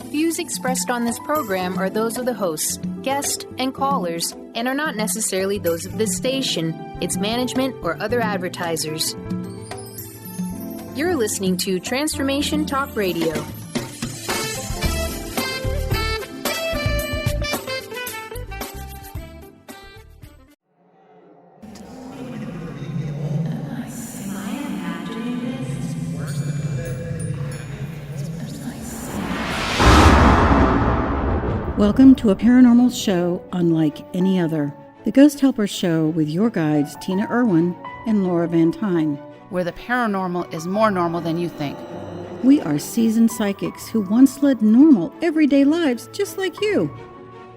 Views expressed on this program are those of the hosts, guests, and callers, and are not necessarily those of this station, its management, or other advertisers. You're listening to Transformation Talk Radio. Welcome to a paranormal show unlike any other. The Ghost Helpers Show with your guides, Tina Irwin and Laura Van Tyne. Where the paranormal is more normal than you think. We are seasoned psychics who once led normal, everyday lives just like you.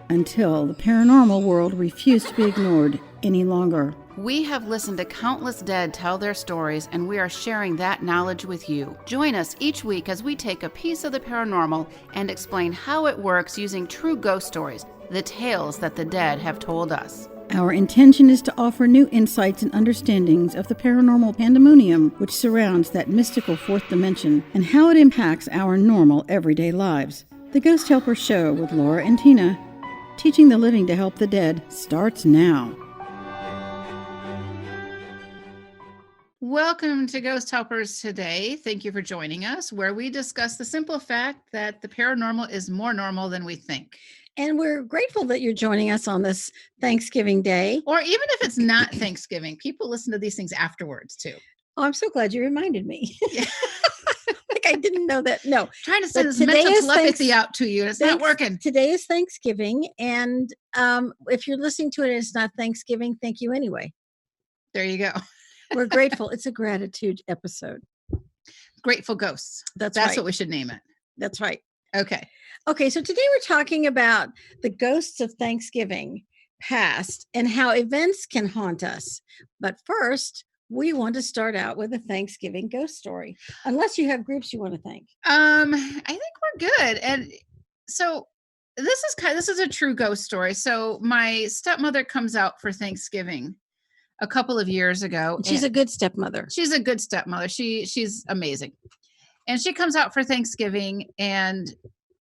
Until the paranormal world refused to be ignored any longer. We have listened to countless dead tell their stories, and we are sharing that knowledge with you. Join us each week as we take a piece of the paranormal and explain how it works using true ghost stories, the tales that the dead have told us. Our intention is to offer new insights and understandings of the paranormal pandemonium which surrounds that mystical fourth dimension and how it impacts our normal everyday lives. The Ghost Helpers Show with Laura and Tina, teaching the living to help the dead, starts now. Welcome to Ghost Helpers today. Thank you for joining us, where we discuss the simple fact that the paranormal is more normal than we think. And we're grateful that you're joining us on this Thanksgiving Day. Or even if it's not Thanksgiving, people listen to these things afterwards too. Oh, I'm so glad you reminded me. Yeah. Like I didn't know that. No. Trying to send this mental telepathy out to you. It's not working. Today is Thanksgiving. And if you're listening to it and it's not Thanksgiving, thank you anyway. There you go. We're grateful. It's a gratitude episode. Grateful Ghosts. That's right. what we should name it. That's right. Okay. Okay. So today we're talking about the ghosts of Thanksgiving past and how events can haunt us. But first, we want to start out with a Thanksgiving ghost story. Unless you have groups you want to thank. I think we're good. And so this is a true ghost story. So my stepmother comes out for Thanksgiving a couple of years ago. She's a good stepmother. She's a good stepmother. She's amazing. And she comes out for Thanksgiving, and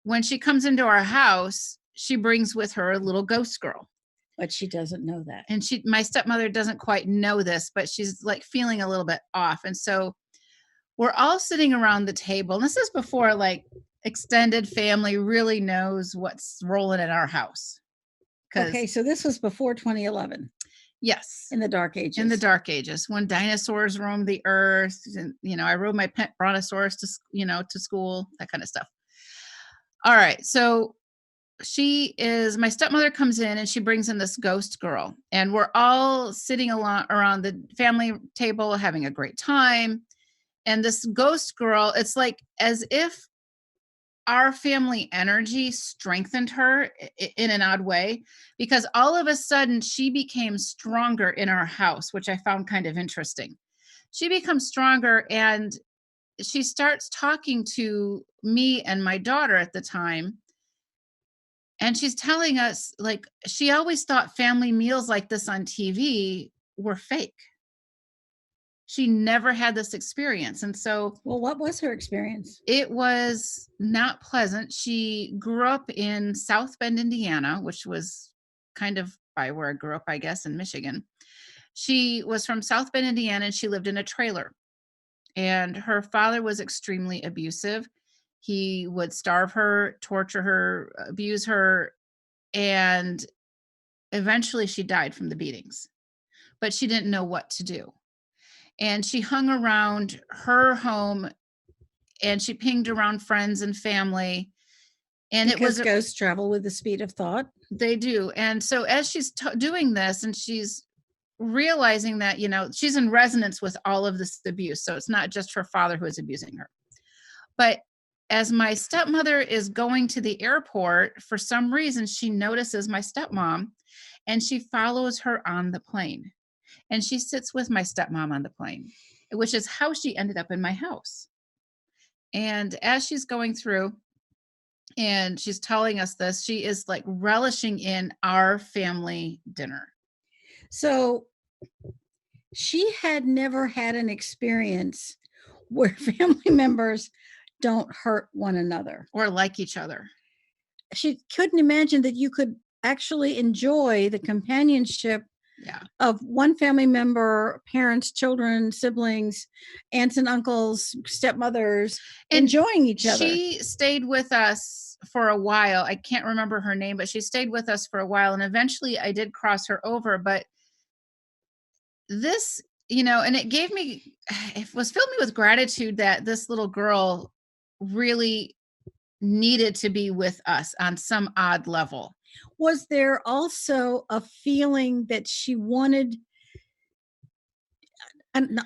when she comes into our house, she brings with her a little ghost girl. But she doesn't know that. And my stepmother doesn't quite know this, but she's like feeling a little bit off. And so we're all sitting around the table. And this is before like extended family really knows what's rolling in our house. Okay, so this was before 2011. Yes. In the Dark Ages. In the Dark Ages, when dinosaurs roamed the earth. And, I rode my pet brontosaurus to school, that kind of stuff. All right. So my stepmother comes in and she brings in this ghost girl. And we're all sitting around the family table having a great time. And this ghost girl, it's like as if our family energy strengthened her in an odd way, because all of a sudden she became stronger in our house, which I found kind of interesting. She becomes stronger and she starts talking to me and my daughter at the time. And she's telling us, like, she always thought family meals like this on TV were fake. She never had this experience. And so, well, what was her experience? It was not pleasant. She grew up in South Bend, Indiana, which was kind of by where I grew up, I guess, in Michigan. She was from South Bend, Indiana, and she lived in a trailer. And her father was extremely abusive. He would starve her, torture her, abuse her, and eventually she died from the beatings. But she didn't know what to do. And she hung around her home and she pinged around friends and family. And because ghosts travel with the speed of thought. They do. And so as she's doing this and she's realizing that, she's in resonance with all of this abuse. So it's not just her father who is abusing her. But as my stepmother is going to the airport, for some reason, she notices my stepmom and she follows her on the plane. And she sits with my stepmom on the plane, which is how she ended up in my house. And as she's going through and she's telling us this, she is like relishing in our family dinner. So she had never had an experience where family members don't hurt one another. Or like each other. She couldn't imagine that you could actually enjoy the companionship of one family member, parents, children, siblings, aunts and uncles, stepmothers, And enjoying each other. She stayed with us for a while. I can't remember her name, but she stayed with us for a while. And eventually I did cross her over. But this, and it was filled me with gratitude that this little girl really needed to be with us on some odd level. Was there also a feeling that she wanted, I'm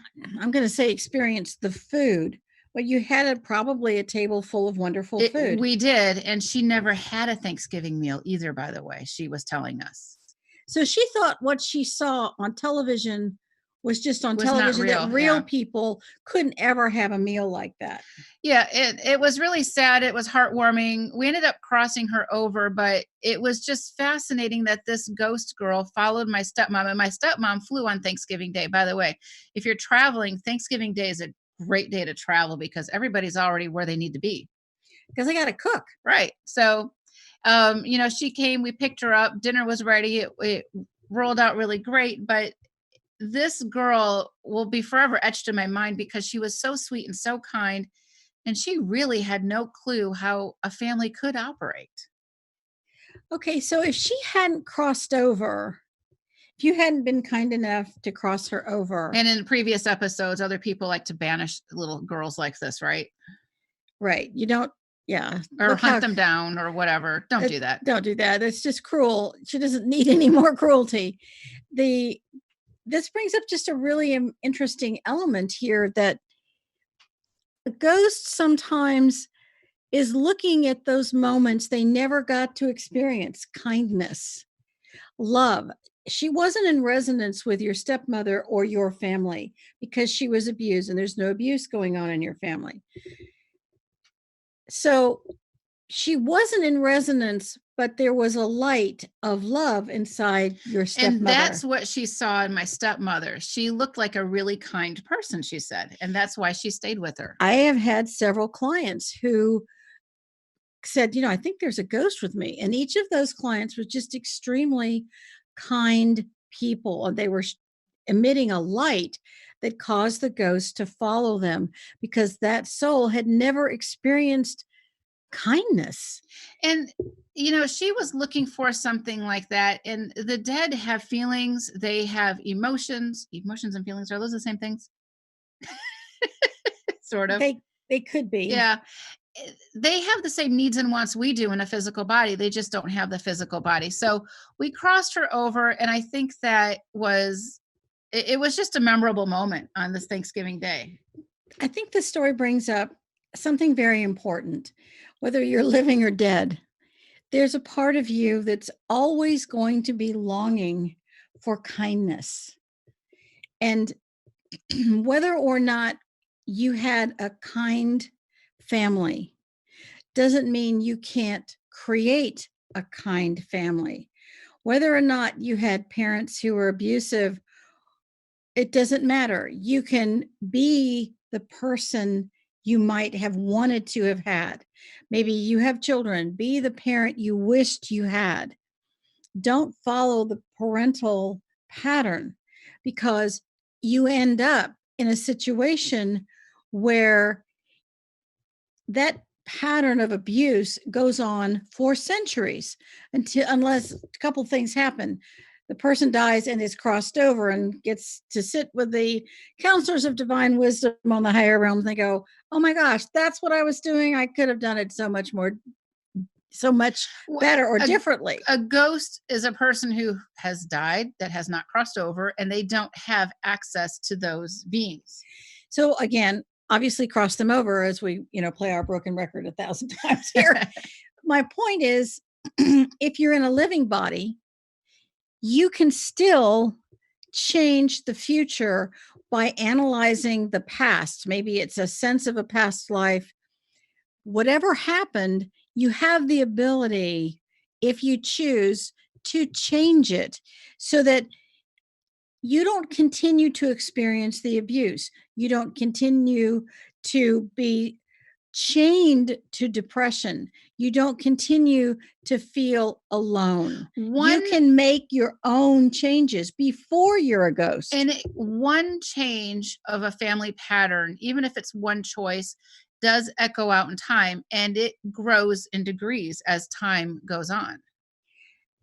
going to say experience the food, but you had probably a table full of wonderful food. We did. And she never had a Thanksgiving meal either, by the way, she was telling us. So she thought what she saw on television was just on television, that real people couldn't ever have a meal like that. Yeah, it was really sad. It was heartwarming. We ended up crossing her over, but it was just fascinating that this ghost girl followed my stepmom, and my stepmom flew on Thanksgiving Day. By the way, if you're traveling, Thanksgiving Day is a great day to travel because everybody's already where they need to be. Because they got to cook. Right. So, she came, we picked her up, dinner was ready. It rolled out really great, but this girl will be forever etched in my mind because she was so sweet and so kind. And she really had no clue how a family could operate. Okay, so if she hadn't crossed over, if you hadn't been kind enough to cross her over. And in previous episodes, other people like to banish little girls like this, right? Right. You don't, yeah. Or hunt them down or whatever. Don't do that. Don't do that. It's just cruel. She doesn't need any more cruelty. This brings up just a really interesting element here, that the ghost sometimes is looking at those moments they never got to experience: kindness, love. She wasn't in resonance with your stepmother or your family because she was abused, and there's no abuse going on in your family. So she wasn't in resonance, but there was a light of love inside your stepmother. And that's what she saw in my stepmother. She looked like a really kind person, she said. And that's why she stayed with her. I have had several clients who said, I think there's a ghost with me. And each of those clients was just extremely kind people. And they were emitting a light that caused the ghost to follow them because that soul had never experienced kindness. And she was looking for something like that. And the dead have feelings, they have emotions and feelings. Are those the same things? Sort of. They could be. Yeah. They have the same needs and wants we do in a physical body. They just don't have the physical body. So we crossed her over, and I think that it was just a memorable moment on this Thanksgiving Day. I think this story brings up something very important. Whether you're living or dead, there's a part of you that's always going to be longing for kindness. And whether or not you had a kind family doesn't mean you can't create a kind family. Whether or not you had parents who were abusive, it doesn't matter. You can be the person you might have wanted to have had. Maybe you have children. Be the parent you wished you had. Don't follow the parental pattern, because you end up in a situation where that pattern of abuse goes on for centuries unless a couple things happen. The person dies and is crossed over and gets to sit with the counselors of divine wisdom on the higher realms. They go, oh my gosh, that's what I was doing. I could have done it so much better or differently. A ghost is a person who has died that has not crossed over, and they don't have access to those beings. So again, obviously cross them over as we, play our broken record 1,000 times here. My point is, if you're in a living body, you can still change the future by analyzing the past. Maybe it's a sense of a past life. Whatever happened, you have the ability, if you choose, to change it so that you don't continue to experience the abuse. You don't continue to be chained to depression. You don't continue to feel alone. You can make your own changes before you're a ghost. And one change of a family pattern, even if it's one choice, does echo out in time, and it grows in degrees as time goes on.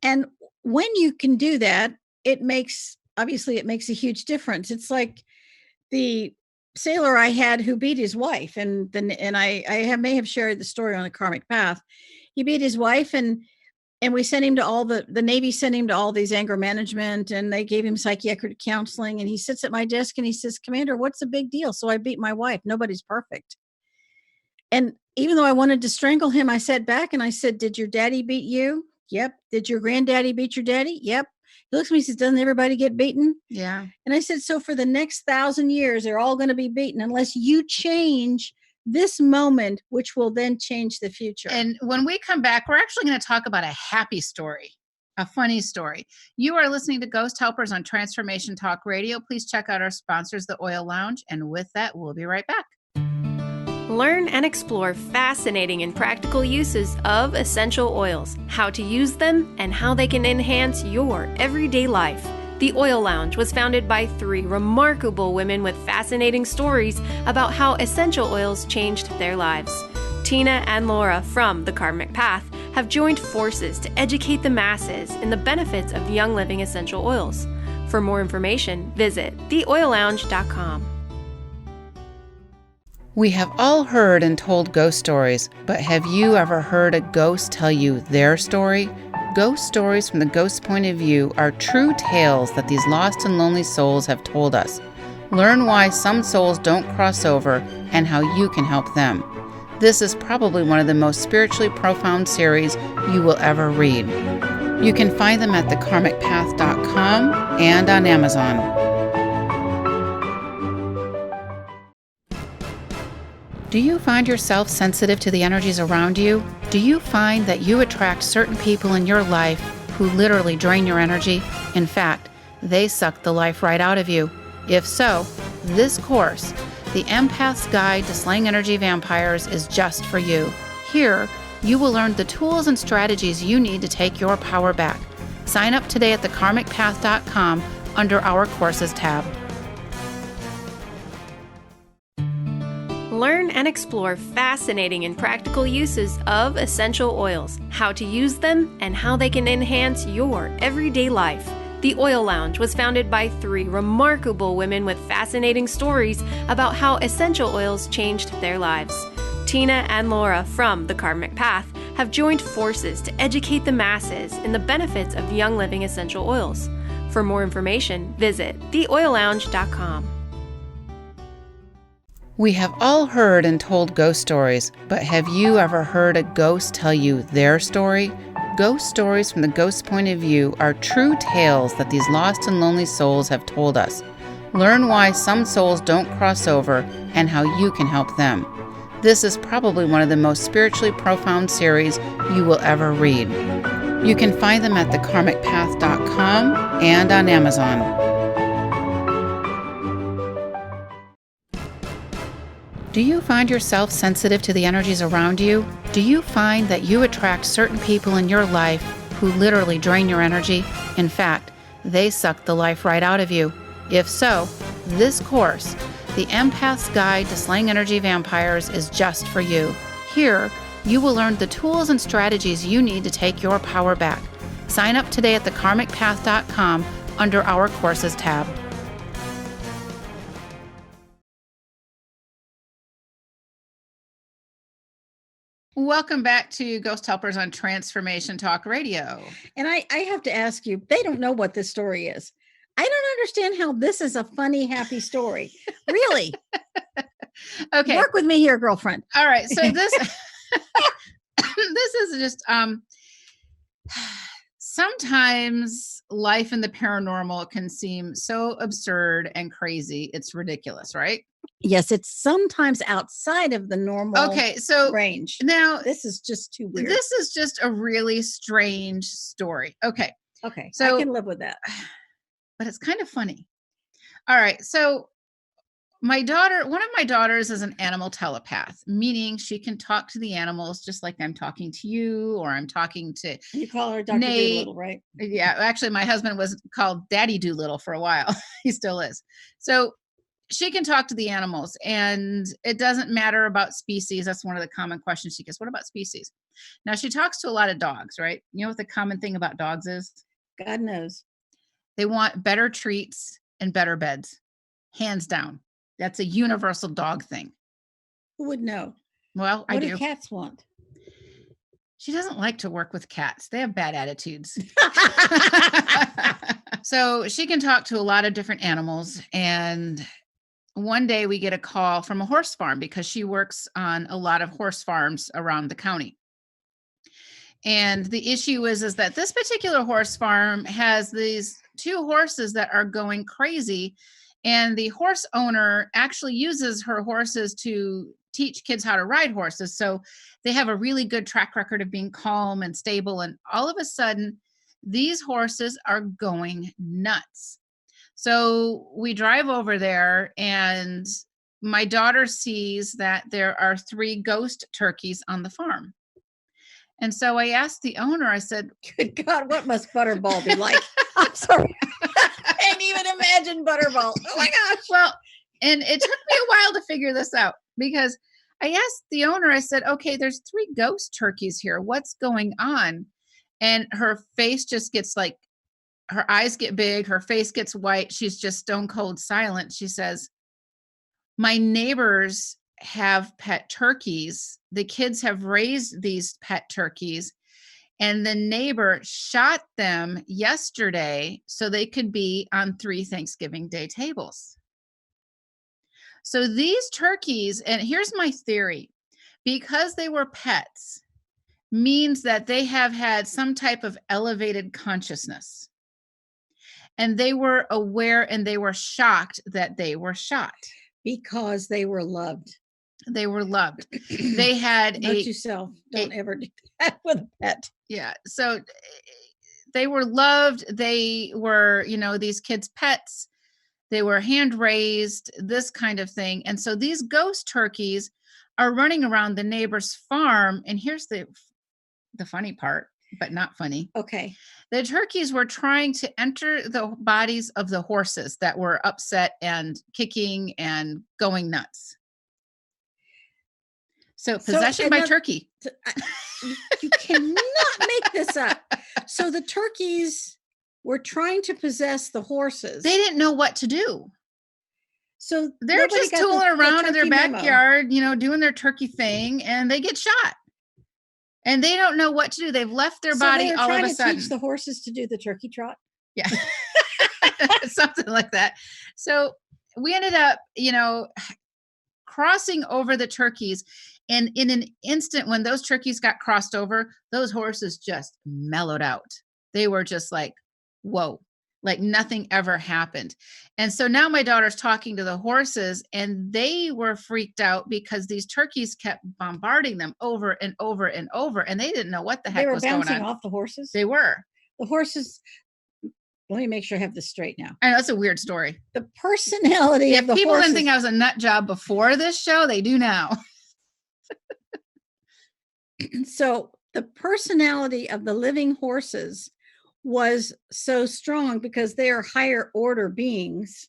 And when you can do that, it makes a huge difference. It's like the sailor I had who beat his wife, and I may have shared the story on the Karmic Path. He beat his wife, and we sent him to all the Navy sent him to all these anger management, and they gave him psychiatric counseling. And he sits at my desk and he says, "Commander, what's the big deal? So I beat my wife. Nobody's perfect." And even though I wanted to strangle him, I sat back and I said, "Did your daddy beat you?" "Yep." "Did your granddaddy beat your daddy?" "Yep." He looks at me and says, "Doesn't everybody get beaten?" Yeah. And I said, "So for the next 1,000 years, they're all going to be beaten unless you change this moment, which will then change the future." And when we come back, we're actually going to talk about a happy story, a funny story. You are listening to Ghost Helpers on Transformation Talk Radio. Please check out our sponsors, the Oil Lounge. And with that, we'll be right back. Learn and explore fascinating and practical uses of essential oils, how to use them, and how they can enhance your everyday life. The Oil Lounge was founded by 3 remarkable women with fascinating stories about how essential oils changed their lives. Tina and Laura from the Karmic Path have joined forces to educate the masses in the benefits of Young Living essential oils. For more information, visit theoillounge.com. We have all heard and told ghost stories, but have you ever heard a ghost tell you their story? Ghost stories from the ghost's point of view are true tales that these lost and lonely souls have told us. Learn why some souls don't cross over and how you can help them. This is probably one of the most spiritually profound series you will ever read. You can find them at thekarmicpath.com and on Amazon. Do you find yourself sensitive to the energies around you? Do you find that you attract certain people in your life who literally drain your energy? In fact, they suck the life right out of you. If so, this course, The Empath's Guide to Slaying Energy Vampires, is just for you. Here, you will learn the tools and strategies you need to take your power back. Sign up today at thekarmicpath.com under our Courses tab. Learn and explore fascinating and practical uses of essential oils, how to use them, and how they can enhance your everyday life. The Oil Lounge was founded by 3 remarkable women with fascinating stories about how essential oils changed their lives. Tina and Laura from the Karmic Path have joined forces to educate the masses in the benefits of Young Living essential oils. For more information, visit theoillounge.com. We have all heard and told ghost stories, but have you ever heard a ghost tell you their story? Ghost stories from the ghost's point of view are true tales that these lost and lonely souls have told us. Learn why some souls don't cross over and how you can help them. This is probably one of the most spiritually profound series you will ever read. You can find them at thekarmicpath.com and on Amazon. Do you find yourself sensitive to the energies around you? Do you find that you attract certain people in your life who literally drain your energy? In fact, they suck the life right out of you. If so, this course, The Empath's Guide to Slaying Energy Vampires, is just for you. Here, you will learn the tools and strategies you need to take your power back. Sign up today at thekarmicpath.com under our Courses tab. Welcome back to Ghost Helpers on Transformation Talk Radio. And I have to ask you, they don't know what this story is. I don't understand how this is a funny, happy story. Really? Okay. Work with me here, girlfriend. All right. So this this is just sometimes life in the paranormal can seem so absurd and crazy. It's ridiculous, right? Yes, it's sometimes outside of the normal range. Now this is just too weird. This is just a really strange story. Okay. So I can live with that. But it's kind of funny. All right. So one of my daughters is an animal telepath, meaning she can talk to the animals just like I'm talking to you, or I'm talking to You call her Dr. Nate. Doolittle, right? Yeah, actually, my husband was called Daddy Doolittle for a while. He still is. So she can talk to the animals, and it doesn't matter about species. That's one of the common questions she gets. What about species? Now, she talks to a lot of dogs, right? You know what the common thing about dogs is? God knows. They want better treats and better beds, hands down. That's a universal dog thing. Who would know? Well, I What do. do cats want? She doesn't like to work with cats. They have bad attitudes. So she can talk to a lot of different animals. And one day we get a call from a horse farm because she works on a lot of horse farms around the county. And the issue is that this particular horse farm has these 2 horses that are going crazy. And the horse owner actually uses her horses to teach kids how to ride horses. So they have a really good track record of being calm and stable. And all of a sudden, these horses are going nuts. So we drive over there, and my daughter sees that there are 3 ghost turkeys on the farm. And so I asked the owner, I said, Good God, what must Butterball be like? I'm sorry. I can't even imagine Butterball. Oh my gosh. well, and it took me a while to figure this out, because I asked the owner, I said, okay, there's 3 ghost turkeys here. What's going on? And her face just gets like, her eyes get big, her face gets white. She's just stone cold silent. She says, my neighbors have pet turkeys. The kids have raised these pet turkeys, and the neighbor shot them yesterday so they could be on 3 Thanksgiving Day tables. So these turkeys, and here's my theory, because they were pets, means that they have had some type of elevated consciousness. And they were aware, and they were shocked that they were shot. Because they were loved. They were loved. They had Note to self, don't ever do that with a pet. Yeah. So they were loved. They were, these kids' pets. They were hand raised, this kind of thing. And so these ghost turkeys are running around the neighbor's farm. And here's the funny part, but not funny. Okay. The turkeys were trying to enter the bodies of the horses that were upset and kicking and going nuts. So possession by turkey. You cannot make this up. So the turkeys were trying to possess the horses. They didn't know what to do. So they're just tooling around in their backyard, doing their turkey thing, and they get shot. And they don't know what to do. They've left their body all of a sudden. Teach the horses to do the turkey trot. Yeah. Something like that. So we ended up, crossing over the turkeys. And in an instant, when those turkeys got crossed over, those horses just mellowed out. They were just like, whoa, like nothing ever happened. And so now my daughter's talking to the horses, and they were freaked out because these turkeys kept bombarding them over and over and over. And they didn't know what the heck was going on. They were bouncing off the horses? They were. The horses, let me make sure I have this straight now. I know, that's a weird story. The personality of the people horses. Didn't think I was a nut job before this show, they do now. So the personality of the living horses was so strong because they are higher order beings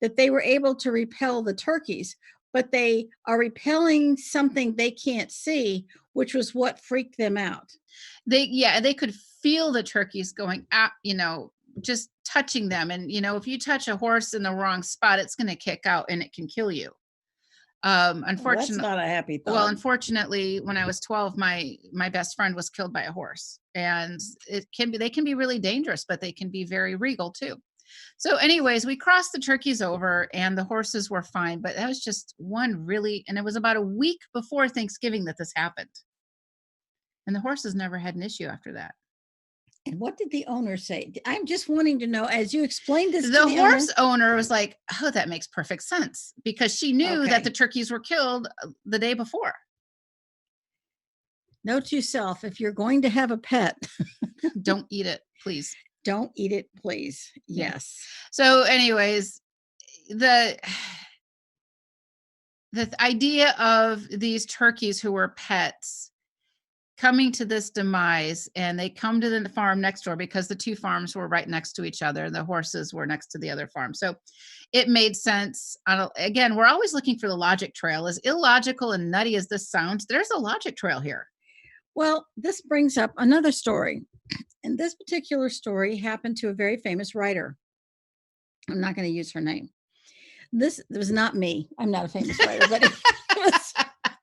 that they were able to repel the turkeys, but they are repelling something they can't see, which was what freaked them out. They could feel the turkeys going out, just touching them. And, if you touch a horse in the wrong spot, it's going to kick out and it can kill you. Unfortunately, that's not a happy thought. Well, unfortunately, when I was 12, my best friend was killed by a horse, and they can be really dangerous, but they can be very regal too. So anyways, we crossed the turkeys over and the horses were fine, but that was just and it was about a week before Thanksgiving that this happened. And the horses never had an issue after that. And what did the owner say? I'm just wanting to know, as you explained this. The horse owner was like, oh, that makes perfect sense, because she knew that the turkeys were killed the day before. Note to self, if you're going to have a pet, don't eat it, please. Don't eat it, please. Yes. So anyways, the idea of these turkeys who were pets coming to this demise, and they come to the farm next door because the two farms were right next to each other. The horses were next to the other farm. So it made sense. Again, we're always looking for the logic trail. As illogical and nutty as this sounds, there's a logic trail here. Well, this brings up another story. And this particular story happened to a very famous writer. I'm not going to use her name. This was not me. I'm not a famous writer, but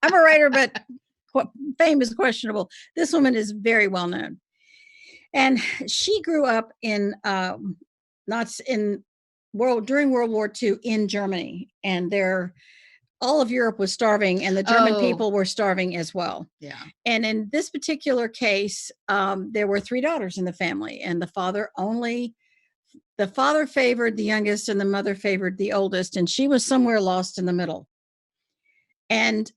I'm a writer, but fame is questionable. This woman is very well known. And she grew up in during World War II in Germany. And all of Europe was starving, and the German people were starving as well. Yeah. And in this particular case, there were 3 daughters in the family, and the father favored the youngest and the mother favored the oldest, and she was somewhere lost in the middle. And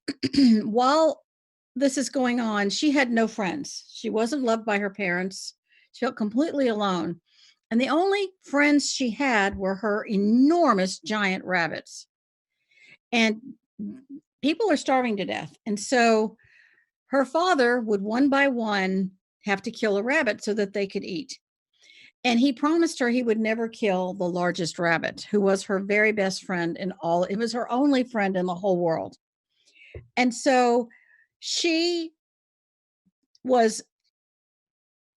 while this is going on, she had no friends. She wasn't loved by her parents. She felt completely alone. And the only friends she had were her enormous giant rabbits. And people are starving to death. And so her father would one by one have to kill a rabbit so that they could eat. And he promised her he would never kill the largest rabbit, who was her very best friend it was her only friend in the whole world. And so she was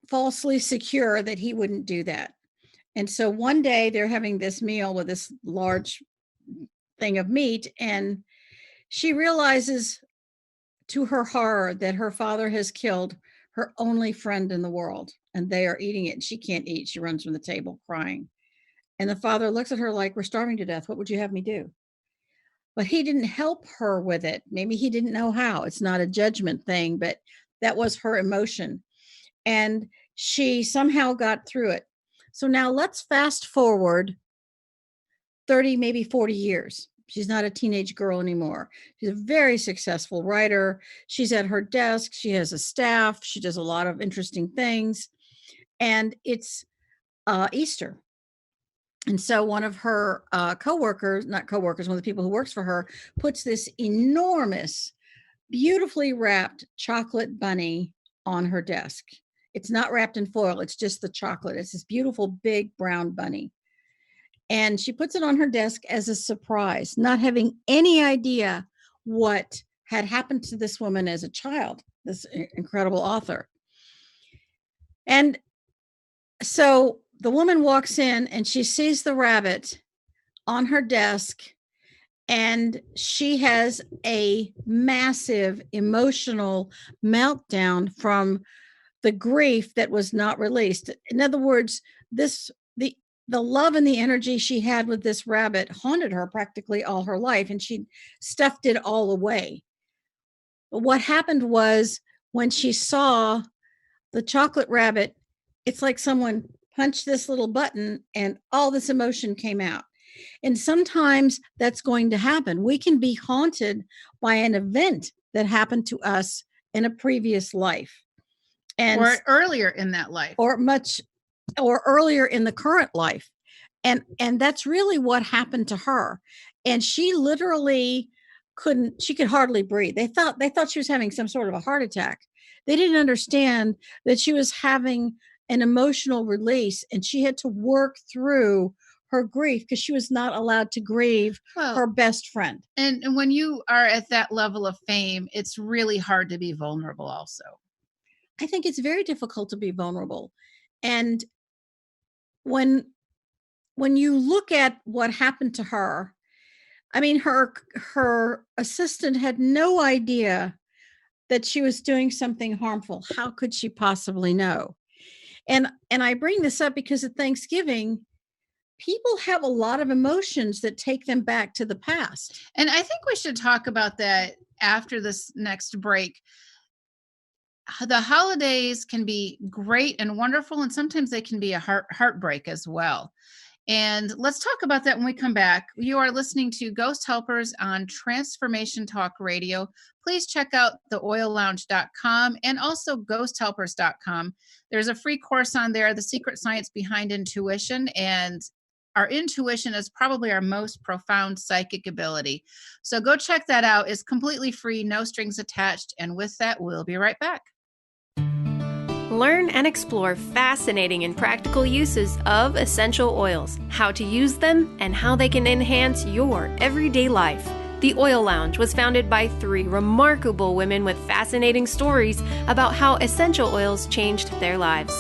falsely secure that he wouldn't do that. And so one day they're having this meal with this large thing of meat, and she realizes to her horror that her father has killed her only friend in the world, and they are eating it. She can't eat. She runs from the table crying. And the father looks at her like, "We're starving to death. What would you have me do?" But he didn't help her with it. Maybe he didn't know how. It's not a judgment thing, but that was her emotion. And she somehow got through it. So now let's fast forward 30, maybe 40 years. She's not a teenage girl anymore. She's a very successful writer. She's at her desk. She has a staff. She does a lot of interesting things. And it's Easter. And so one of her not coworkers, one of the people who works for her, puts this enormous, beautifully wrapped chocolate bunny on her desk. It's not wrapped in foil. It's just the chocolate. It's this beautiful, big brown bunny. And she puts it on her desk as a surprise, not having any idea what had happened to this woman as a child, this incredible author. And so the woman walks in and she sees the rabbit on her desk, and she has a massive emotional meltdown from the grief that was not released. In other words, the love and the energy she had with this rabbit haunted her practically all her life, and she stuffed it all away. But what happened was, when she saw the chocolate rabbit, it's like someone punched this little button and all this emotion came out. And sometimes that's going to happen. We can be haunted by an event that happened to us in a previous life. Or earlier in that life. Or earlier in the current life. And that's really what happened to her. And she literally she could hardly breathe. They thought she was having some sort of a heart attack. They didn't understand that she was having an emotional release, and she had to work through her grief because she was not allowed to grieve her best friend. And when you are at that level of fame, it's really hard to be vulnerable also. I think it's very difficult to be vulnerable. And when you look at what happened to her, I mean, her assistant had no idea that she was doing something harmful. How could she possibly know? And I bring this up because at Thanksgiving, people have a lot of emotions that take them back to the past. And I think we should talk about that after this next break. The holidays can be great and wonderful, and sometimes they can be a heartbreak as well. And let's talk about that when we come back. You are listening to Ghost Helpers on Transformation Talk Radio. Please check out theoillounge.com and also ghosthelpers.com. There's a free course on there, The Secret Science Behind Intuition. And our intuition is probably our most profound psychic ability. So go check that out. It's completely free, no strings attached. And with that, we'll be right back. Learn and explore fascinating and practical uses of essential oils, how to use them, and how they can enhance your everyday life. The Oil Lounge was founded by 3 remarkable women with fascinating stories about how essential oils changed their lives.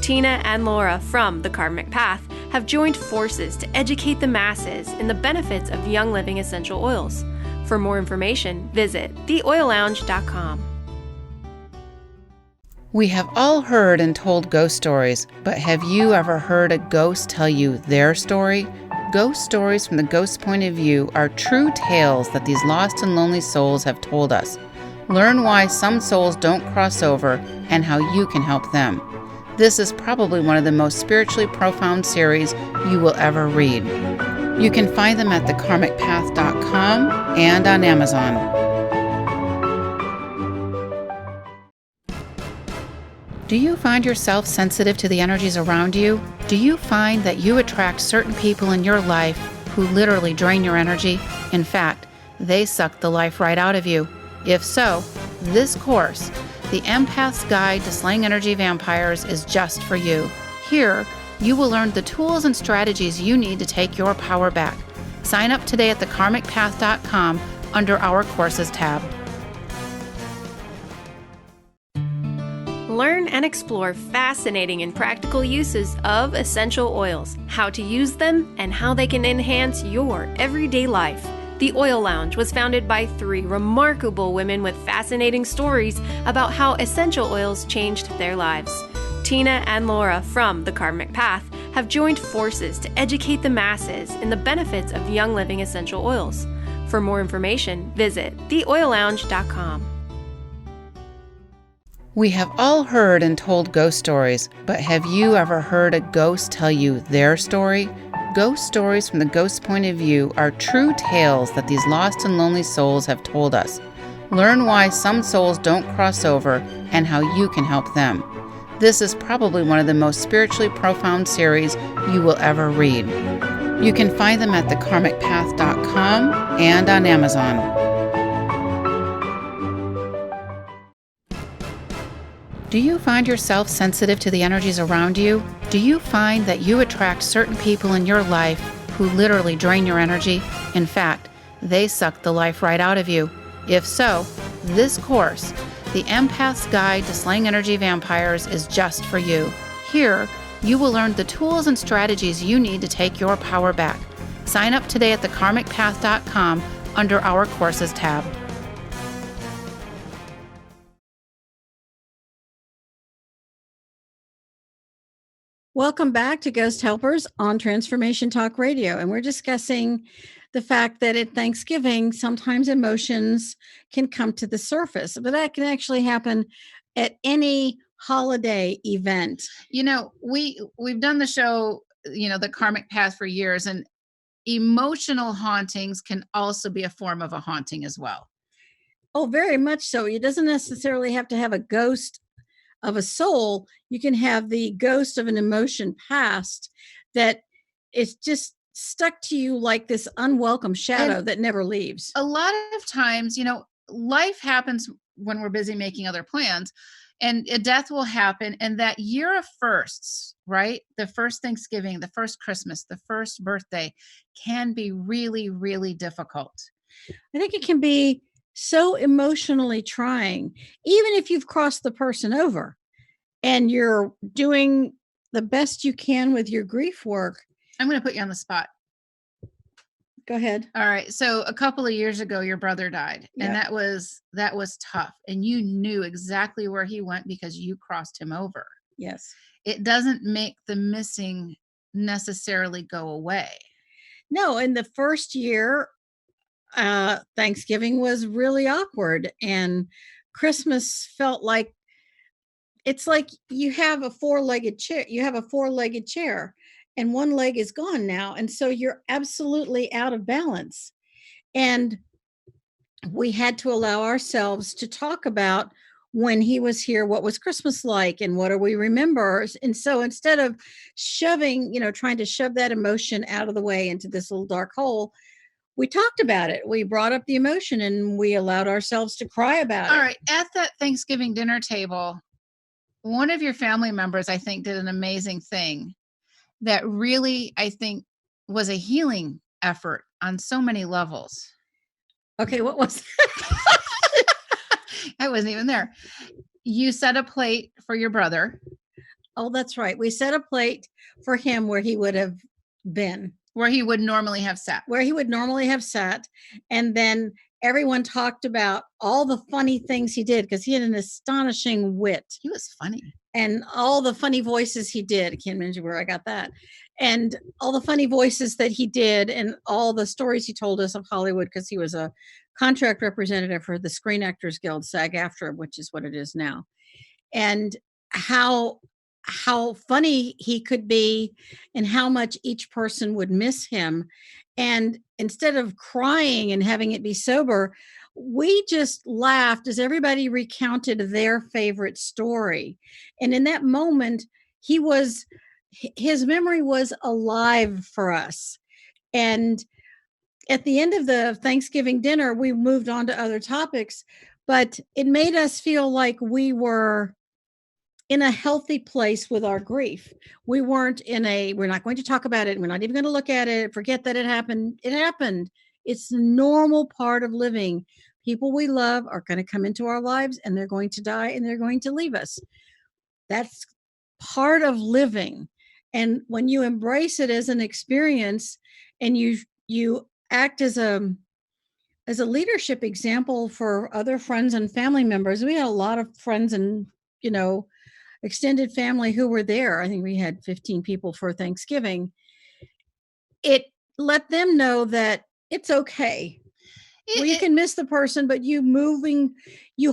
Tina and Laura from The Karmic Path have joined forces to educate the masses in the benefits of young living essential oils. For more information, visit theoillounge.com. We have all heard and told ghost stories, but have you ever heard a ghost tell you their story? Ghost stories from the ghost's point of view are true tales that these lost and lonely souls have told us. Learn why some souls don't cross over and how you can help them. This is probably one of the most spiritually profound series you will ever read. You can find them at thekarmicpath.com and on Amazon. Do you find yourself sensitive to the energies around you? Do you find that you attract certain people in your life who literally drain your energy? In fact, they suck the life right out of you. If so, this course, The Empath's Guide to Slaying Energy Vampires, is just for you. Here, you will learn the tools and strategies you need to take your power back. Sign up today at thekarmicpath.com under our Courses tab. Learn and explore fascinating and practical uses of essential oils, how to use them, and how they can enhance your everyday life. The Oil Lounge was founded by 3 remarkable women with fascinating stories about how essential oils changed their lives. Tina and Laura from The Karmic Path have joined forces to educate the masses in the benefits of young living essential oils. For more information, visit theoillounge.com. We have all heard and told ghost stories, but have you ever heard a ghost tell you their story? Ghost stories from the ghost's point of view are true tales that these lost and lonely souls have told us. Learn why some souls don't cross over and how you can help them. This is probably one of the most spiritually profound series you will ever read. You can find them at thekarmicpath.com and on Amazon. Do you find yourself sensitive to the energies around you? Do you find that you attract certain people in your life who literally drain your energy? In fact, they suck the life right out of you. If so, this course, The Empath's Guide to Slaying Energy Vampires, is just for you. Here, you will learn the tools and strategies you need to take your power back. Sign up today at thekarmicpath.com under our Courses tab. Welcome back to Ghost Helpers on Transformation Talk Radio. And we're discussing the fact that at Thanksgiving, sometimes emotions can come to the surface, but that can actually happen at any holiday event. You know, we've done the show, The Karmic Path, for years, and emotional hauntings can also be a form of a haunting as well. Oh, very much so. It doesn't necessarily have to have a ghost of a soul. You can have the ghost of an emotion past that is just stuck to you like this unwelcome shadow that never leaves. A lot of times, life happens when we're busy making other plans, and a death will happen. And that year of firsts, right? The first Thanksgiving, the first Christmas, the first birthday can be really, really difficult. I think it can be so emotionally trying, even if you've crossed the person over and you're doing the best you can with your grief work. I'm going to put you on the spot. Go ahead. All right. So a couple of years ago, your brother died, and that was tough. And you knew exactly where he went because you crossed him over. Yes. It doesn't make the missing necessarily go away. No. In the first year, Thanksgiving was really awkward, and Christmas felt like it's like you have a four-legged chair and one leg is gone now, and so you're absolutely out of balance. And we had to allow ourselves to talk about when he was here, what was Christmas like and what do we remember? And so instead of shoving, trying to shove that emotion out of the way into this little dark hole, we talked about it. We brought up the emotion and we allowed ourselves to cry about it. All right. At that Thanksgiving dinner table, one of your family members, I think, did an amazing thing that really, I think, was a healing effort on so many levels. Okay, what was that? I wasn't even there. You set a plate for your brother. Oh, that's right. We set a plate for him where he would have been. Where he would normally have sat. And then everyone talked about all the funny things he did because he had an astonishing wit. He was funny. And all the funny voices he did. I can't remember where I got that. And all the funny voices that he did and all the stories he told us of Hollywood because he was a contract representative for the Screen Actors Guild, SAG-AFTRA, which is what it is now. And how funny he could be and how much each person would miss him. And instead of crying and having it be sober, we just laughed as everybody recounted their favorite story. And in that moment, his memory was alive for us. And at the end of the Thanksgiving dinner, we moved on to other topics, but it made us feel like we were in a healthy place with our grief. We weren't we're not going to talk about it. We're not even going to look at it. Forget that it happened. It happened. It's a normal part of living. People we love are going to come into our lives and they're going to die and they're going to leave us. That's part of living. And when you embrace it as an experience and you act as a leadership example for other friends and family members, we had a lot of friends and, extended family who were there. I think we had 15 people for Thanksgiving. It let them know that it's okay. You can miss the person, but you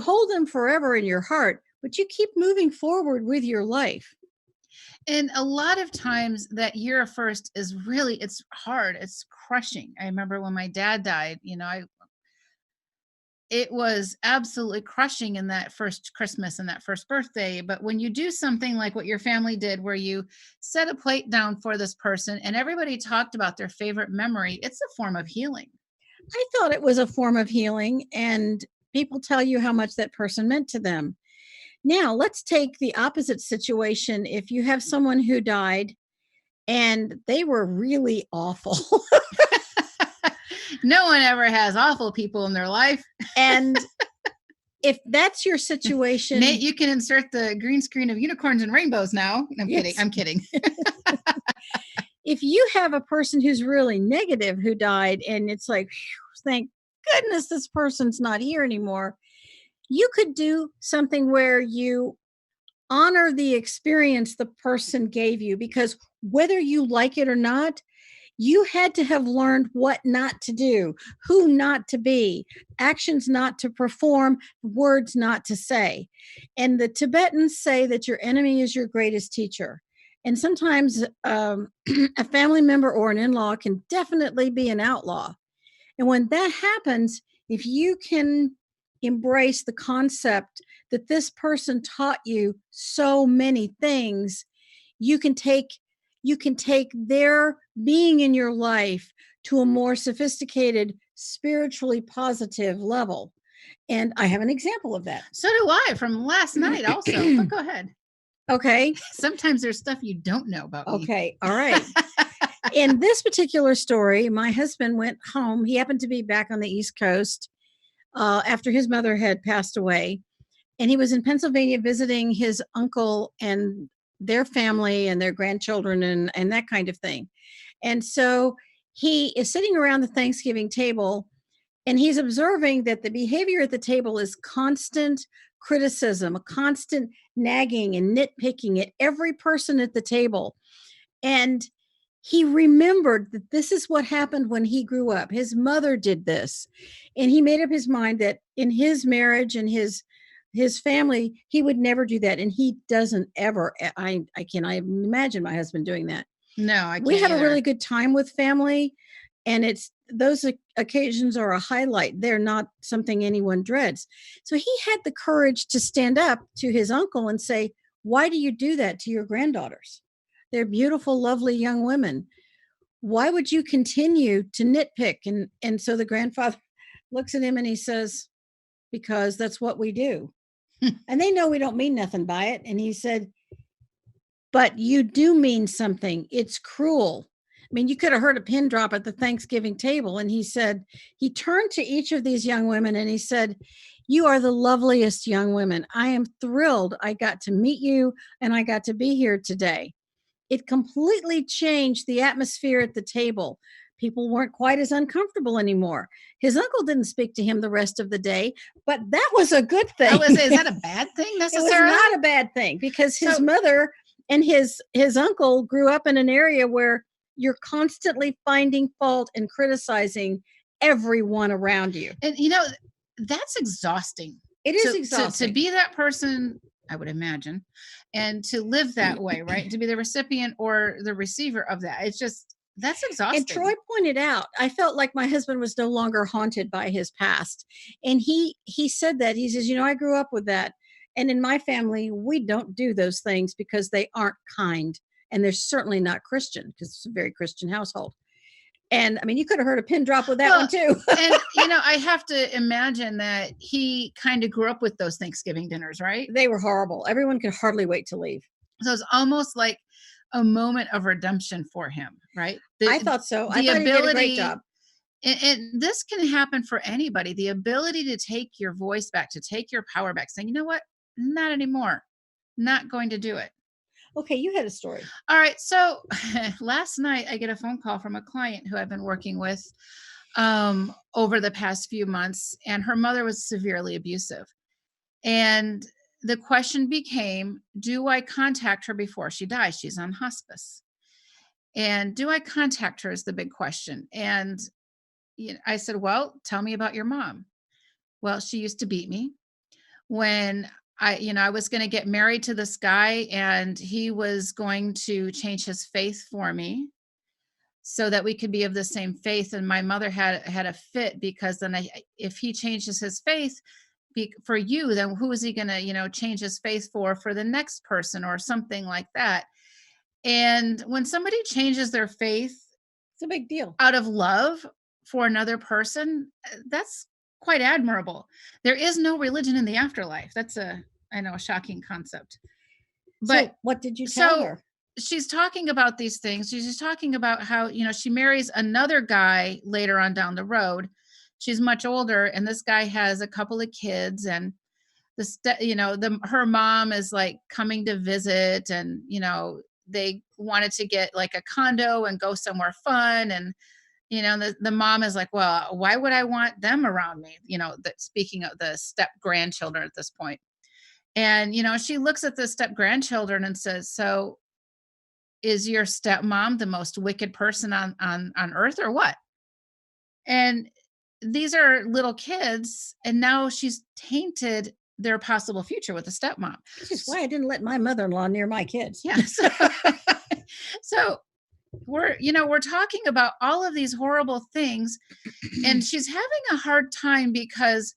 hold them forever in your heart, but you keep moving forward with your life. And a lot of times that year of first is really, it's hard. It's crushing. I remember when my dad died, it was absolutely crushing in that first Christmas and that first birthday. But when you do something like what your family did, where you set a plate down for this person and everybody talked about their favorite memory, it's a form of healing. I thought it was a form of healing, and people tell you how much that person meant to them. Now, let's take the opposite situation. If you have someone who died and they were really awful. No one ever has awful people in their life. And if that's your situation, Nate, you can insert the green screen of unicorns and rainbows now. I'm kidding. If you have a person who's really negative who died and it's like, thank goodness this person's not here anymore, you could do something where you honor the experience the person gave you, because whether you like it or not, you had to have learned what not to do, who not to be, actions not to perform, words not to say. And the Tibetans say that your enemy is your greatest teacher. And sometimes a family member or an in-law can definitely be an outlaw. And when that happens, if you can embrace the concept that this person taught you so many things, you can take their being in your life to a more sophisticated, spiritually positive level. And I have an example of that. So do I, from last night also. But go ahead. Okay. Sometimes there's stuff you don't know about me. Okay. All right. In this particular story, my husband went home. He happened to be back on the East Coast after his mother had passed away. And he was in Pennsylvania visiting his uncle and their family and their grandchildren and that kind of thing. And so he is sitting around the Thanksgiving table and he's observing that the behavior at the table is constant criticism, a constant nagging and nitpicking at every person at the table. And he remembered that this is what happened when he grew up. His mother did this. And he made up his mind that in his marriage and his family, he would never do that. And he doesn't ever. I cannot imagine my husband doing that. No, I can't. We have either. a really good time with family. And those occasions are a highlight. They're not something anyone dreads. So he had the courage to stand up to his uncle and say, why do you do that to your granddaughters? They're beautiful, lovely young women. Why would you continue to nitpick? And so the grandfather looks at him and he says, because that's what we do. And they know we don't mean nothing by it. And he said, but you do mean something. It's cruel. I mean, you could have heard a pin drop at the Thanksgiving table. And he said, he turned to each of these young women and he said, you are the loveliest young women. I am thrilled I got to meet you and I got to be here today. It completely changed the atmosphere at the table. People weren't quite as uncomfortable anymore. His uncle didn't speak to him the rest of the day, but that was a good thing. I was say, is that a bad thing necessarily? It was not a bad thing because his mother and his uncle grew up in an area where you're constantly finding fault and criticizing everyone around you. And that's exhausting. It is exhausting. To be that person, I would imagine, and to live that way, right? To be the recipient or the receiver of that. It's just, that's exhausting. And Troy pointed out, I felt like my husband was no longer haunted by his past. And he said that. He says, I grew up with that. And in my family, we don't do those things because they aren't kind. And they're certainly not Christian because it's a very Christian household. And I mean, you could have heard a pin drop with that one too. And, I have to imagine that he kind of grew up with those Thanksgiving dinners, right? They were horrible. Everyone could hardly wait to leave. So it's almost like a moment of redemption for him, right? I thought so. I thought he did a great job. And this can happen for anybody. The ability to take your voice back, to take your power back, saying, you know what? Not anymore. Not going to do it. Okay, you had a story. All right. So last night I get a phone call from a client who I've been working with over the past few months, and her mother was severely abusive. And the question became, do I contact her before she dies? She's on hospice. And do I contact her is the big question. And I said, well, tell me about your mom. Well, she used to beat me when I was going to get married to this guy, and he was going to change his faith for me so that we could be of the same faith. And my mother had a fit because then if he changes his faith for you, then who is he going to, change his faith for the next person or something like that. And when somebody changes their faith, it's a big deal out of love for another person, that's quite admirable. There is no religion in the afterlife. That's a shocking concept. But so what did you tell her? She's talking about these things. She's talking about how, she marries another guy later on down the road. She's much older, and this guy has a couple of kids, and her mom is like coming to visit, and, they wanted to get like a condo and go somewhere fun. And the mom is like, well, why would I want them around me? Speaking of the step grandchildren at this point. And, she looks at the step grandchildren and says, so is your stepmom the most wicked person on earth or what? And these are little kids. And now she's tainted their possible future with a stepmom. Which is why I didn't let my mother-in-law near my kids. Yeah. So we're talking about all of these horrible things, and she's having a hard time because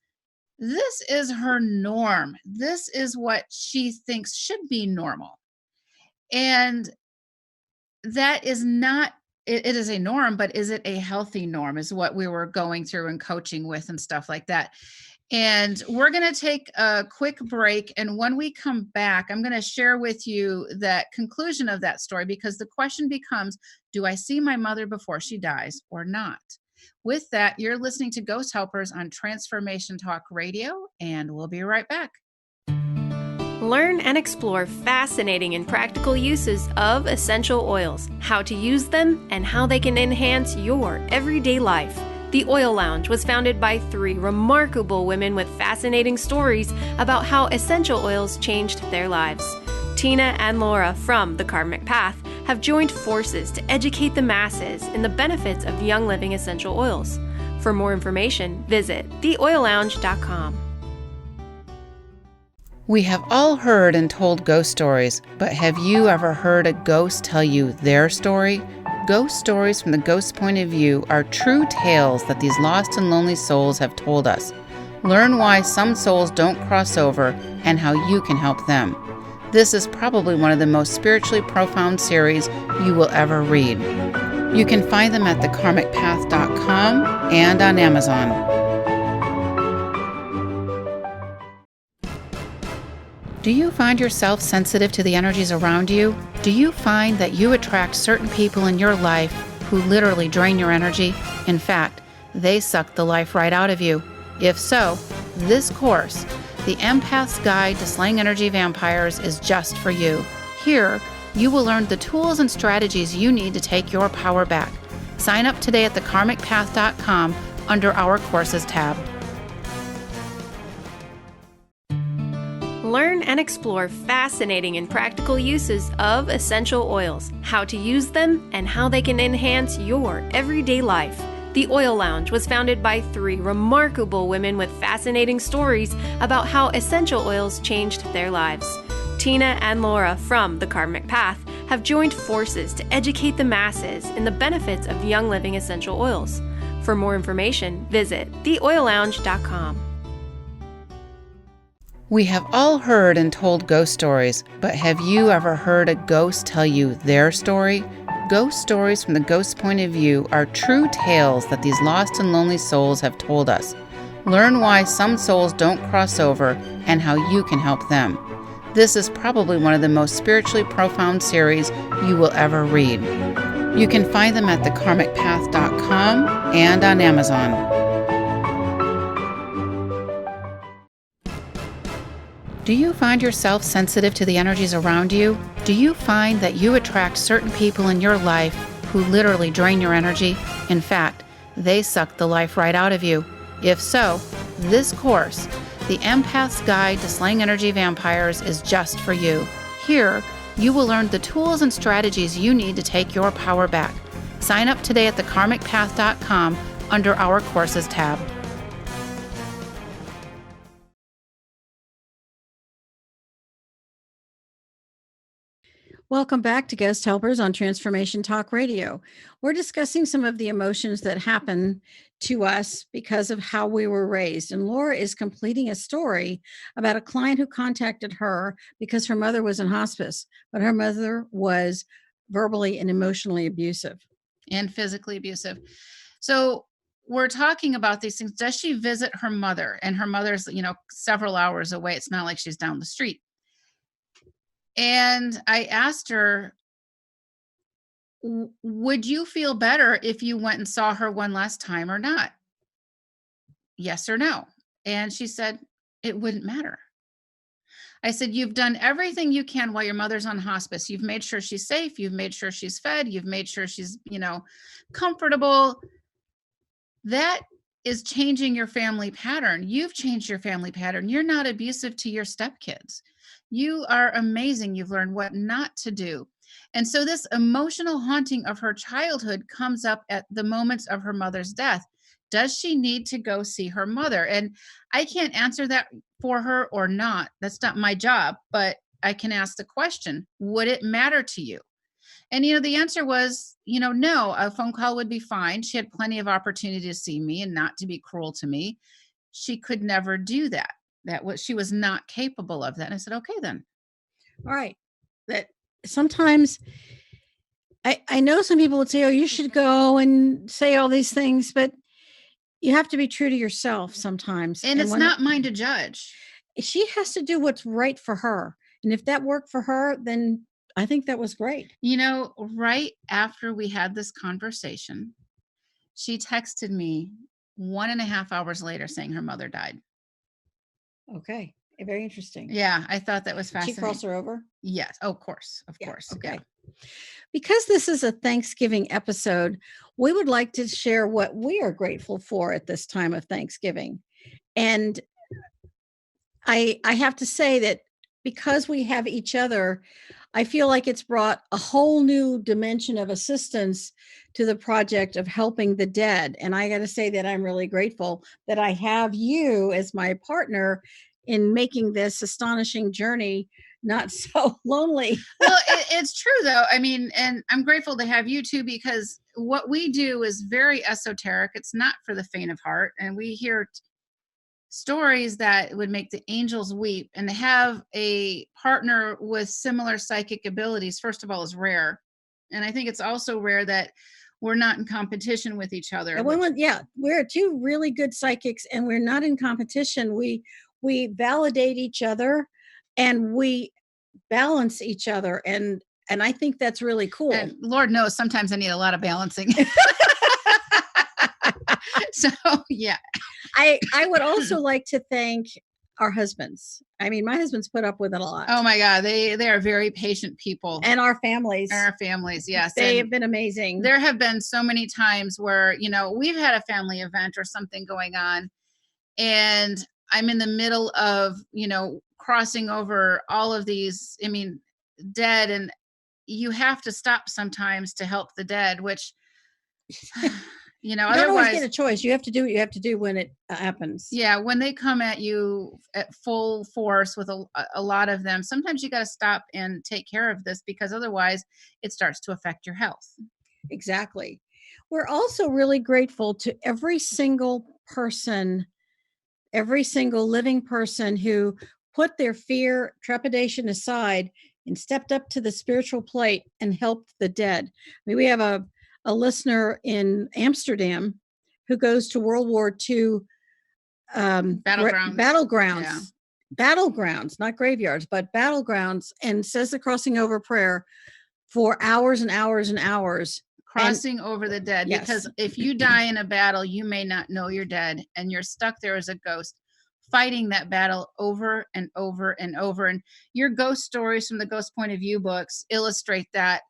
this is her norm. This is what she thinks should be normal. And that is not, it is a norm, but is it a healthy norm is what we were going through and coaching with and stuff like that. And we're going to take a quick break. And when we come back, I'm going to share with you that conclusion of that story, because the question becomes, do I see my mother before she dies or not? With that, you're listening to Ghost Helpers on Transformation Talk Radio, and we'll be right back. Learn and explore fascinating and practical uses of essential oils, how to use them, and how they can enhance your everyday life. The Oil Lounge was founded by 3 remarkable women with fascinating stories about how essential oils changed their lives. Tina and Laura from The Karmic Path have joined forces to educate the masses in the benefits of Young Living essential oils. For more information, visit theoillounge.com. We have all heard and told ghost stories, but have you ever heard a ghost tell you their story? Ghost stories from the ghost's point of view are true tales that these lost and lonely souls have told us. Learn why some souls don't cross over and how you can help them. This is probably one of the most spiritually profound series you will ever read. You can find them at thekarmicpath.com and on Amazon. Do you find yourself sensitive to the energies around you? Do you find that you attract certain people in your life who literally drain your energy? In fact, they suck the life right out of you. If so, this course, The Empath's Guide to Slaying Energy Vampires, is just for you. Here, you will learn the tools and strategies you need to take your power back. Sign up today at thekarmicpath.com under our Courses tab. Learn and explore fascinating and practical uses of essential oils, how to use them, and how they can enhance your everyday life. The Oil Lounge was founded by 3 remarkable women with fascinating stories about how essential oils changed their lives. Tina and Laura from The Karmic Path have joined forces to educate the masses in the benefits of Young Living essential oils. For more information, visit theoillounge.com. We have all heard and told ghost stories, but have you ever heard a ghost tell you their story? Ghost stories from the ghost's point of view are true tales that these lost and lonely souls have told us. Learn why some souls don't cross over and how you can help them. This is probably one of the most spiritually profound series you will ever read. You can find them at thekarmicpath.com and on Amazon. Do you find yourself sensitive to the energies around you? Do you find that you attract certain people in your life who literally drain your energy? In fact, they suck the life right out of you. If so, this course, The Empath's Guide to Slaying Energy Vampires, is just for you. Here, you will learn the tools and strategies you need to take your power back. Sign up today at thekarmicpath.com under our Courses tab. Welcome back to Guest Helpers on Transformation Talk Radio. We're discussing some of the emotions that happen to us because of how we were raised. And Laura is completing a story about a client who contacted her because her mother was in hospice, but her mother was verbally and emotionally abusive. And physically abusive. So we're talking about these things. Does she visit her mother? And her mother's, several hours away. It's not like she's down the street. And I asked her, would you feel better if you went and saw her one last time or not? Yes or no? And she said, it wouldn't matter. I said, you've done everything you can while your mother's on hospice. You've made sure she's safe. You've made sure she's fed. You've made sure she's, comfortable. That is changing your family pattern. You've changed your family pattern. You're not abusive to your stepkids. You are amazing. You've learned what not to do. And so this emotional haunting of her childhood comes up at the moments of her mother's death. Does she need to go see her mother? And I can't answer that for her or not. That's not my job, but I can ask the question, would it matter to you? And, the answer was, no, a phone call would be fine. She had plenty of opportunity to see me and not to be cruel to me. She could never do that. She was not capable of that. And I said, okay, then. All right. That sometimes I know some people would say, oh, you should go and say all these things, but you have to be true to yourself sometimes. And it's not mine to judge. She has to do what's right for her. And if that worked for her, then I think that was great. Right after we had this conversation, she texted me 1.5 hours later saying her mother died. Okay. Very interesting. Yeah, I thought that was fascinating. She crossed her over? Yes. Oh, of course. Of course. Okay. Yeah. Because this is a Thanksgiving episode, we would like to share what we are grateful for at this time of Thanksgiving. And I have to say that because we have each other, I feel like it's brought a whole new dimension of assistance to the project of helping the dead. And I got to say that I'm really grateful that I have you as my partner in making this astonishing journey not so lonely. Well, it's true though. I mean, and I'm grateful to have you too, because what we do is very esoteric. It's not for the faint of heart. And we hear stories that would make the angels weep, and to have a partner with similar psychic abilities, first of all, is rare. And I think it's also rare that we're not in competition with each other. And we're two really good psychics, and we're not in competition. We validate each other, and we balance each other, and I think that's really cool. And Lord knows, sometimes I need a lot of balancing. So yeah, I would also like to thank our husbands. I mean, my husband's put up with it a lot. Oh my God, they are very patient people. And our families. Yes. They have been amazing. There have been so many times where, we've had a family event or something going on, and I'm in the middle of, crossing over all of these, dead, and you have to stop sometimes to help the dead, which you don't always get a choice. You have to do what you have to do when it happens. Yeah, when they come at you at full force with a lot of them, sometimes you got to stop and take care of this, because otherwise it starts to affect your health. Exactly. We're also really grateful to every single person, every single living person who put their fear, trepidation aside and stepped up to the spiritual plate and helped the dead. I mean, we have a listener in Amsterdam who goes to World War II battlegrounds, not graveyards, but battlegrounds, and says the crossing over prayer for hours and hours and hours. Crossing over the dead. Yes. Because if you die in a battle, you may not know you're dead, and you're stuck there as a ghost, fighting that battle over and over and over. And your ghost stories from the Ghost Point of View books illustrate that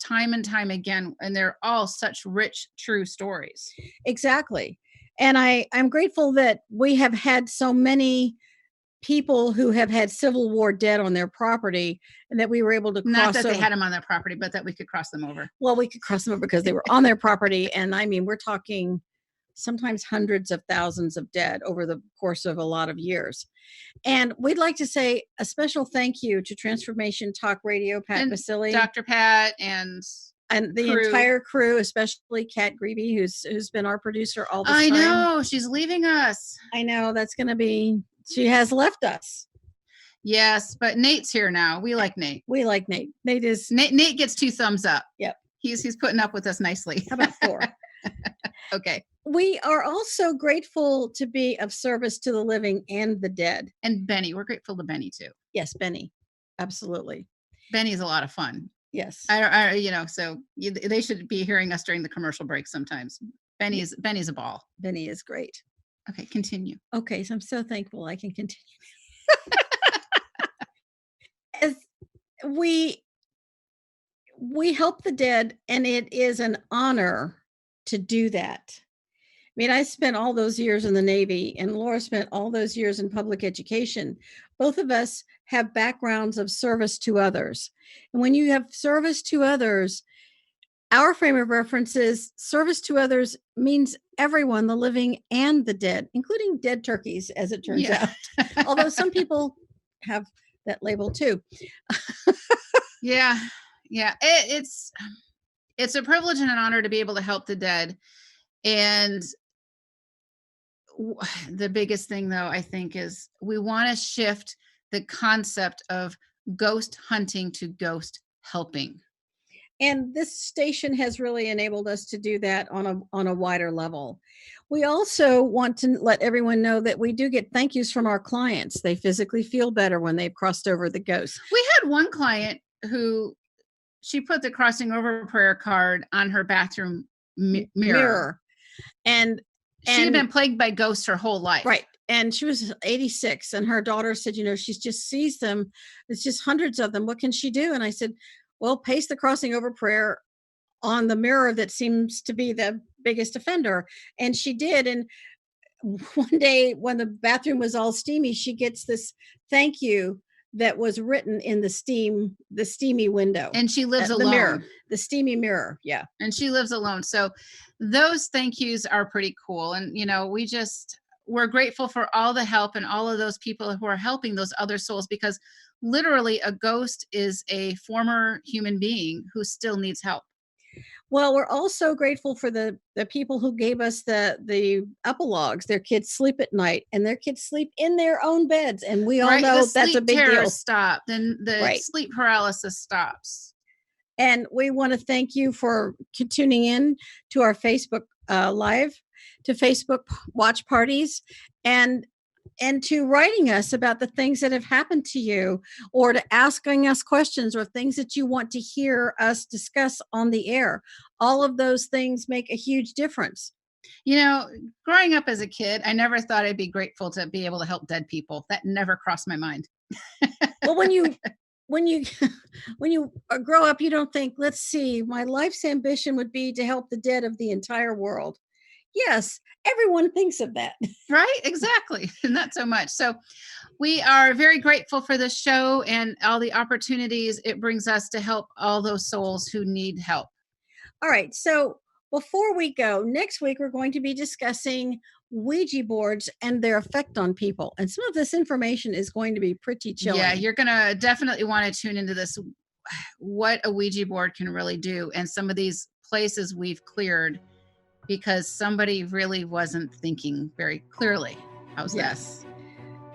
time and time again, and they're all such rich, true stories. Exactly. And I'm grateful that we have had so many people who have had Civil War dead on their property, and that we were able to cross Not that over. They had them on their property, but that we could cross them over. Well, we could cross them over because they were on their property. And I mean, we're talking sometimes hundreds of thousands of dead over the course of a lot of years. And we'd like to say a special thank you to Transformation Talk Radio, Pat Vasily, Dr. Pat, and the entire crew, especially Kat Greeby, who's been our producer all this time. I know, she's leaving us. I know, she has left us. Yes, but Nate's here now. We like Nate. Nate gets 2 thumbs up. Yep. He's putting up with us nicely. How about 4? Okay. We are also grateful to be of service to the living and the dead. And Benny, we're grateful to Benny too. Yes, Benny. Absolutely. Benny's a lot of fun. Yes. They should be hearing us during the commercial break sometimes. Benny's a ball. Benny is great. Okay, continue. Okay, so I'm so thankful I can continue. As we help the dead, and it is an honor to do that. I mean, I spent all those years in the Navy, and Laura spent all those years in public education. Both of us have backgrounds of service to others. And when you have service to others, our frame of reference is service to others means everyone, the living and the dead, including dead turkeys, as it turns out. Although some people have that label too. Yeah. It's a privilege and an honor to be able to help the dead. And the biggest thing, though, I think, is we want to shift the concept of ghost hunting to ghost helping. And this station has really enabled us to do that on a wider level. We also want to let everyone know that we do get thank yous from our clients. They physically feel better when they've crossed over the ghost. We had one client who, she put the crossing over prayer card on her bathroom mirror. And she had been plagued by ghosts her whole life. Right. And she was 86, and her daughter said, she just sees them. It's just hundreds of them. What can she do? And I said, well, paste the crossing over prayer on the mirror that seems to be the biggest offender. And she did. And one day when the bathroom was all steamy, she gets this thank you that was written in the steamy window. And she lives alone. The mirror, the steamy mirror. Yeah. we're grateful for all the help and all of those people who are helping those other souls, because literally a ghost is a former human being who still needs help. Well, we're also grateful for the people who gave us the epilogues. Their kids sleep at night, and their kids sleep in their own beds, and we all Right? know The that's a sleep big deal. terrors stop, then the Right. sleep paralysis stops. And we want to thank you for tuning in to our Facebook live, to Facebook watch parties, and to writing us about the things that have happened to you, or to asking us questions or things that you want to hear us discuss on the air. All of those things make a huge difference. You know, growing up as a kid, I never thought I'd be grateful to be able to help dead people. That never crossed my mind. Well, when you when you grow up, you don't think, let's see, my life's ambition would be to help the dead of the entire world. Yes, everyone thinks of that. Right? Exactly. Not so much. So we are very grateful for this show and all the opportunities it brings us to help all those souls who need help. All right. So before we go, next week we're going to be discussing Ouija boards and their effect on people. And some of this information is going to be pretty chilling. Yeah, you're going to definitely want to tune into this, what a Ouija board can really do, and some of these places we've cleared because somebody really wasn't thinking very clearly. How's that?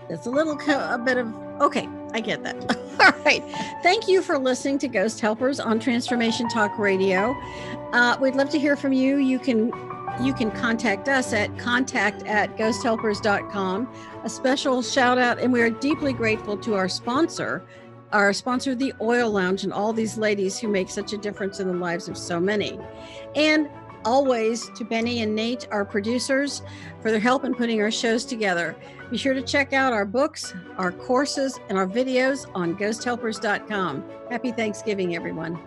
It's a little a bit of, okay, I get that. All right. Thank you for listening to Ghost Helpers on Transformation Talk Radio. We'd love to hear from you. You can contact us at contact@ghosthelpers.com. A special shout out, and we are deeply grateful to our sponsor, the Oil Lounge, and all these ladies who make such a difference in the lives of so many. And always to Benny and Nate, our producers, for their help in putting our shows together. Be sure to check out our books, our courses, and our videos on ghosthelpers.com. Happy Thanksgiving, everyone.